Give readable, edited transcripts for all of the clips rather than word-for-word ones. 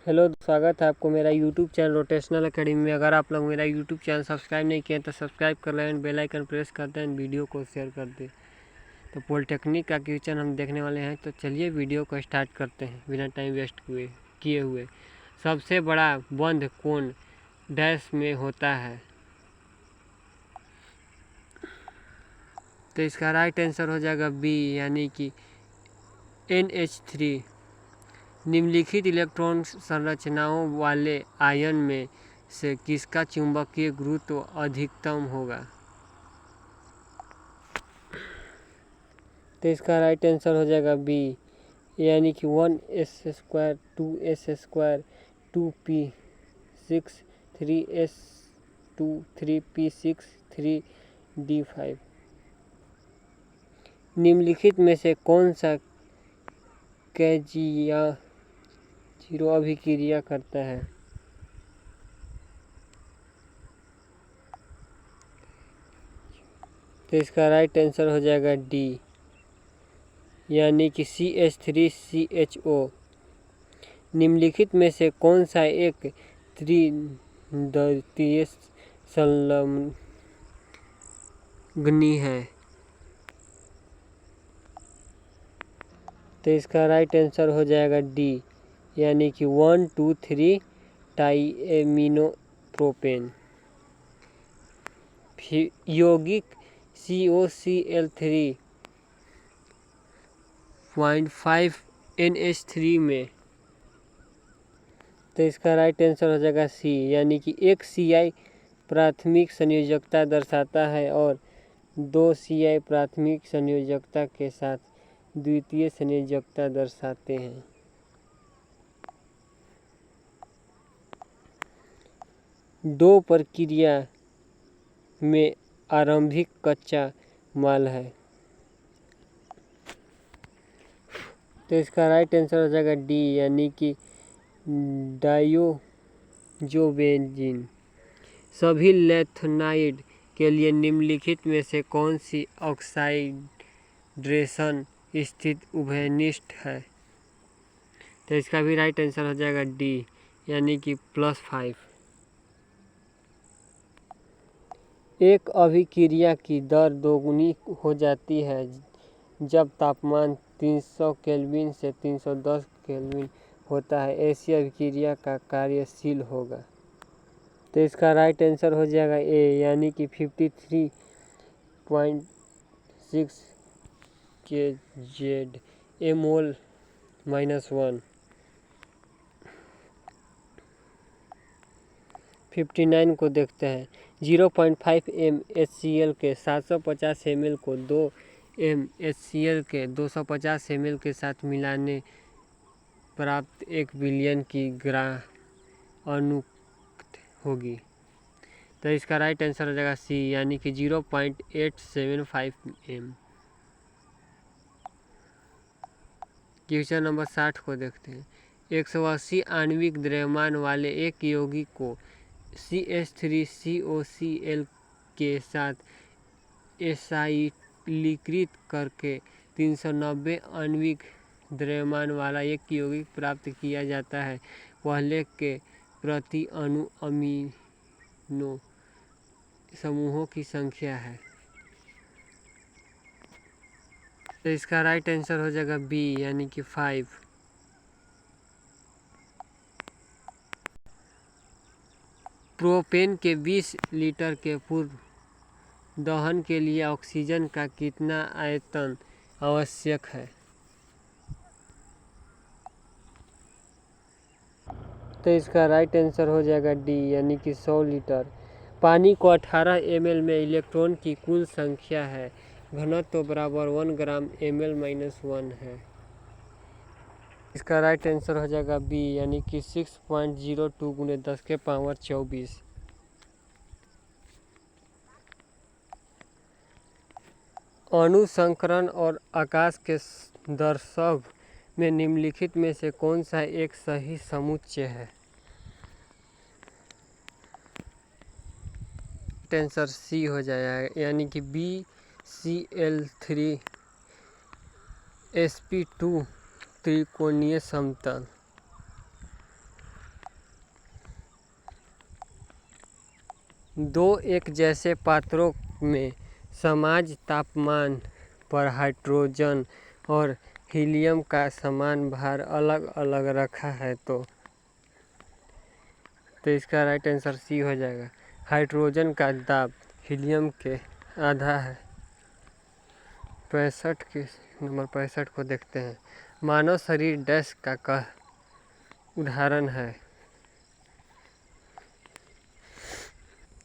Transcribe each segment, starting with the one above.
Hello, स्वागत है आपको मेरा यूट्यूब चैनल रोटेशनल एकेडमी में। अगर आप लोग मेरा यूट्यूब चैनल सब्सक्राइब नहीं किए तो सब्सक्राइब कर लें एंड बेल आइकन प्रेस कर दें, वीडियो को शेयर कर दें। तो पॉलिटेक्निक का क्वेश्चन हम देखने वाले हैं, तो चलिए वीडियो को स्टार्ट करते हैं बिना टाइम वेस्ट किए हुए। सबसे बड़ा बंध कोण डैश में होता है, तो इसका राइट आंसर हो जाएगा बी, यानी कि NH3। निम्नलिखित इलेक्ट्रॉन संरचनाओं वाले आयन में से किसका चुंबकीय गुरुत्व अधिकतम होगा? तो इसका राइट आंसर हो जाएगा बी, यानी कि 1s² 2s² 2p6 3s2 3p6 3d5। निम्नलिखित में से कौन सा कैजिया 0 अभिक्रिया करता है? तो इसका राइट आंसर हो जाएगा डी, यानी कि CH3CHO। निम्नलिखित में से कौन सा एक त्रिदलीय संलग्नी है? तो इसका राइट आंसर हो जाएगा डी, यानी कि 1,2,3 टाइएमिनोप्रोपेन। यौगिक COCl3.5 NH3 में, तो इसका राइट आंसर हो जाएगा सी, यानी कि एक CI प्राथमिक संयोजकता दर्शाता है और 2 CI प्राथमिक संयोजकता के साथ द्वितीय संयोजकता दर्शाते हैं। दो प्रक्रिया में आरंभिक कच्चा माल है, तो इसका राइट आंसर हो जाएगा डी, यानी कि डायोजोबेंजीन। सभी लैंथेनाइड के लिए निम्नलिखित में से कौन सी ऑक्साइडेशन स्थिति उभयनिष्ठ है? तो इसका भी राइट आंसर हो जाएगा डी, यानी कि +5। एक अभिक्रिया की दर दोगुनी हो जाती है जब तापमान 300 केल्विन से 310 केल्विन होता है। ऐसी अभिक्रिया का कार्यशील होगा। तो इसका राइट आंसर हो जाएगा ए, यानी कि 53.6 kZ mol-1। 59 को देखते हैं। 0.5 m HCl के 750 ml को 2 m HCl के 250 ml के साथ मिलाने प्राप्त 1 बिलियन की अनुक्त होगी। तो इसका राइट आंसर हो जाएगा सी, यानी कि 0.875 m। क्वेश्चन नंबर 60 को देखते हैं। 180 आणविक द्रव्यमान वाले एक यौगिक को CH3COCl के साथ एसाइलीकृत करके 390 आणविक द्रव्यमान वाला एक यौगिक प्राप्त किया जाता है। पहले के प्रति अणु अमीनो समूहों की संख्या है। तो इसका राइट आंसर हो जाएगा बी, यानी कि 5। प्रोपेन के 20 लीटर के पूर्ण दहन के लिए ऑक्सीजन का कितना आयतन आवश्यक है? तो इसका राइट आंसर हो जाएगा डी, यानी कि 100 लीटर। पानी को 18 ml में इलेक्ट्रॉन की कुल संख्या है। घनत्व बराबर 1 ग्राम ml-1 है। इसका राइट आंसर हो जाएगा बी, यानी कि 6.02 × 10⁻²৪। अणु संकरण और आकाश के दर्शक में निम्नलिखित में से कौन सा एक सही समुच्चय है? आंसर सी हो जाएगा, यानी कि BCl3sp2 त्रिकोणीय समतल। दो एक जैसे पात्रों में समान तापमान पर हाइड्रोजन और हीलियम का समान भार अलग अलग रखा है तो इसका राइट आंसर सी हो जाएगा। हाइड्रोजन का दाब हीलियम के आधा है। 65 को देखते हैं। मानव शरीर डैश का उदाहरण है।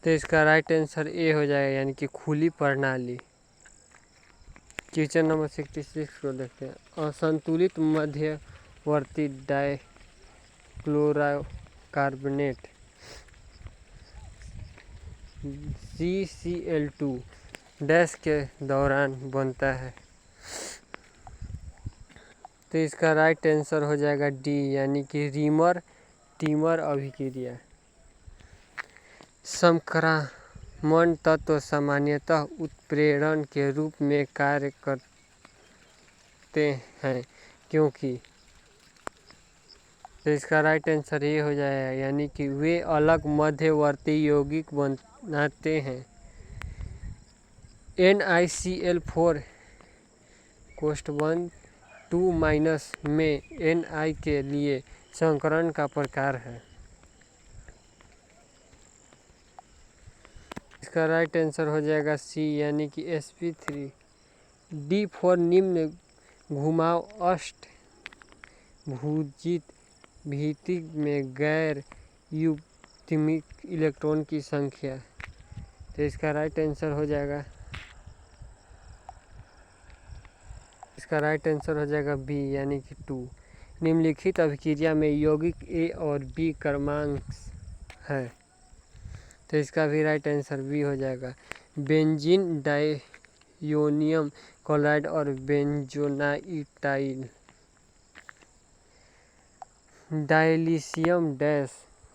तो इसका राइट आंसर ए हो जाएगा, यानी कि खुली प्रणाली। क्वेश्चन नंबर 66 को देखते हैं। असंतुलित मध्यवर्ती डाइक्लोरोकार्बोनेट CCl2 डैश के दौरान बनता है। तो इसका राइट आंसर हो जाएगा डी, यानी कि रीमर टीमर अभिक्रिया। संक्रामण तत्व सामान्यतः उत्प्रेरण के रूप में कार्य करते हैं क्योंकि। तो इसका राइट आंसर ये हो जाएगा, यानी कि वे अलग मध्यवर्ती यौगिक बनाते हैं। NiCl4 कोष्ठबंध 2- में Ni के लिए संकरण का प्रकार है। इसका राइट आंसर हो जाएगा सी, यानी कि sp3। D4 निम्न घुमाव अष्टभुजित भीति में गैर युग्मिक इलेक्ट्रॉन की संख्या। तो इसका राइट आंसर हो जाएगा बी, यानी कि 2। निम्नलिखित अभिक्रिया में यौगिक ए और बी क्रमांक है। तो इसका भी राइट आंसर बी हो जाएगा। बेंजीन डाइयोनियम क्लोराइड और बेंजोनाइटाइल डायलिसियम डैश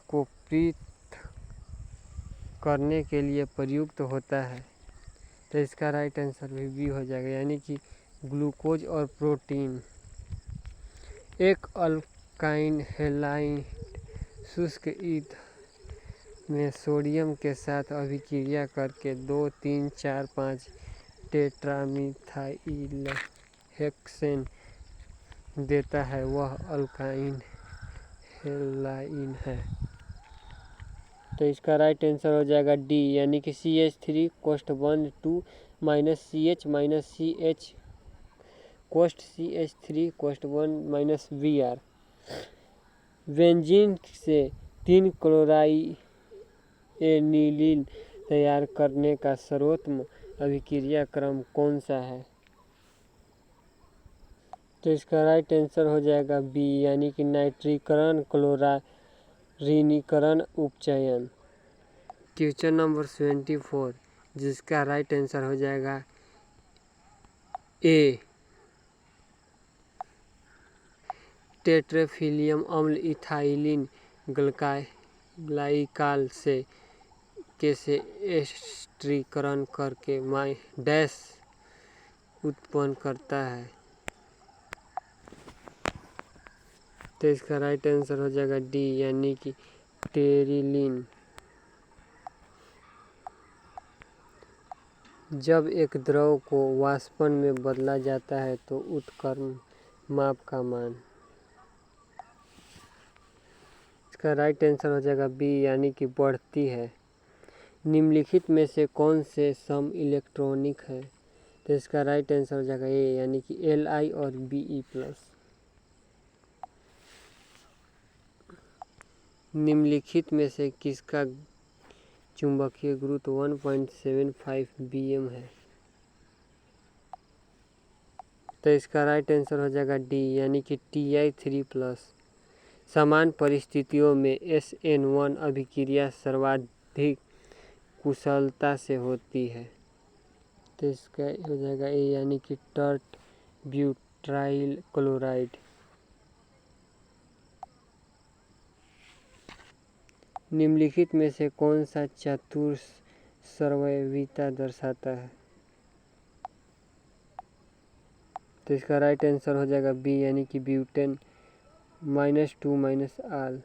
को पृथक करने के लिए प्रयुक्त होता है। तो इसका राइट आंसर भी बी हो जाएगा, यानी कि ग्लूकोज और प्रोटीन। एक अल्काइन हैलाइड शुष्क ईंधन में सोडियम के साथ अभिक्रिया करके 2, 3, 4, 5 टेट्रामिथाइल हेक्सेन देता है, वह अल्काइन हैलाइड है। तो इसका राइट आंसर हो जाएगा डी, यानी कि CH3 कोष्ठबंध 2- CH - CH कोष्ठ CH3 कोष्ठबंध -Br। बेंजीन से 3 क्लोराइएनिलीन तैयार करने का सर्वोत्तम अभिक्रिया क्रम कौन सा है? तो इसका राइट आंसर हो जाएगा बी, यानी कि नाइट्रीकरण क्लोरीनीकरण उपचयन। क्वेश्चन नंबर 74, जिसका राइट आंसर हो जाएगा ए। टेट्राफिलियम अम्ल इथाइलिन ग्लाइकाल से कैसे एस्टरीकरण करके डैश उत्पन्न करता है? तो इसका राइट आंसर हो जाएगा डी, यानी कि टेरिलीन। जब एक द्रव को वाष्पन में बदला जाता है तो उत्क्रमण माप का मान। इसका राइट आंसर हो जाएगा बी, यानी कि बढ़ती है। निम्नलिखित में से कौन से सम इलेक्ट्रॉनिक है? तो इसका राइट आंसर हो जाएगा ए, यानी कि Li और Be+। निम्नलिखित में से किसका चुंबकीय गुरुत्व 1.75 bm है? तो इसका राइट आंसर हो जाएगा डी, यानी कि Ti3+। समान परिस्थितियों में SN1 अभिक्रिया सर्वाधिक कुशलता से होती है। तो इसका हो जाएगा ए, यानी कि टर्ट ब्यूटाइल क्लोराइड। निम्नलिखित में से कौन सा चतुस्रावयिता दर्शाता है? तो इसका राइट आंसर हो जाएगा बी, यानी कि ब्यूटेन -2 - आल।